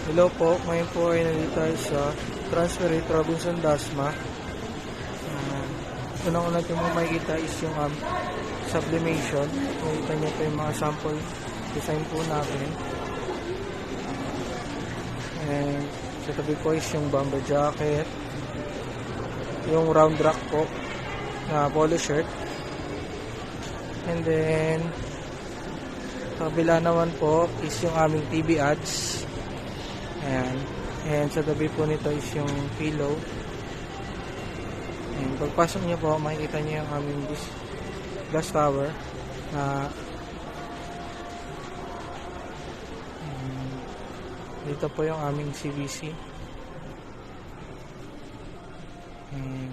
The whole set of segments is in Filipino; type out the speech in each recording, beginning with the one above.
Hello po, ngayon po ay nandito tayo sa Transferit Robinson Dasma. Unang-una nyo mo makikita is yung sublimation. Makikita nyo po yung mga sample design po natin. And sa tabi po is yung bomber jacket, yung round rack po na polo shirt, and then kabila naman po is yung aming TV ads. Ayan. And sa tabi po nito is yung pillow. And pagpasok nyo po, makikita nyo yung aming glass tower na dito po yung aming CVC. And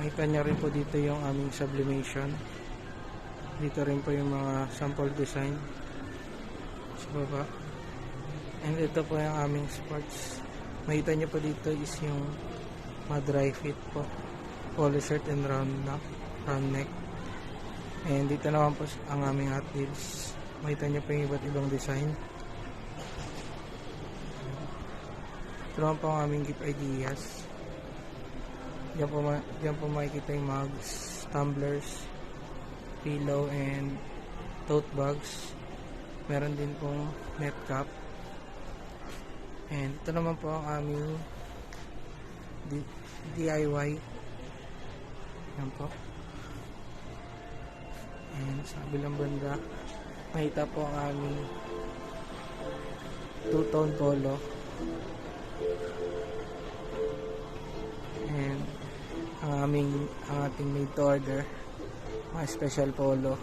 makikita nyo rin po dito yung aming sublimation. Dito rin po yung mga sample design sa baba. And ito po yung aming sports. Makita nyo po dito is yung mga dry fit po, polo shirt and round neck. And dito naman po ang aming hot wheels. Makita nyo po yung iba't ibang design. Ito naman po ang aming gift ideas. Diyan po makikita yung mugs, tumblers, pillow, and tote bags. Meron din pong net cap. And ito naman po ang aming DIY. Yan po. And sa kabilang banda, makita po ang aming two-tone polo. And ang ating made to order, mga special polo.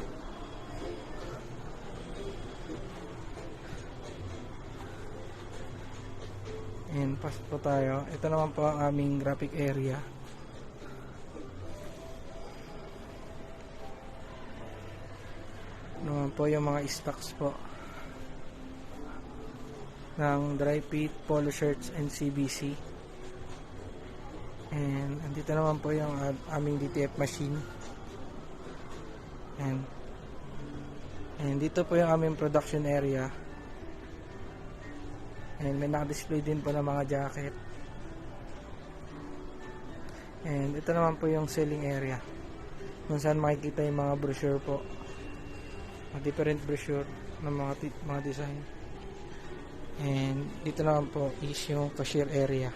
And pasok po tayo. Ito naman po ang aming graphic area. Naman po yung mga stocks po ng dry fit, polo shirts, and CBC. And andito naman po yung aming DTF machine. And dito po yung aming production area. And may naka-display din po ng mga jacket. And ito naman po yung selling area, kung saan makikita yung mga brochure po, mga different brochure ng mga design. And dito naman po is yung cashier area.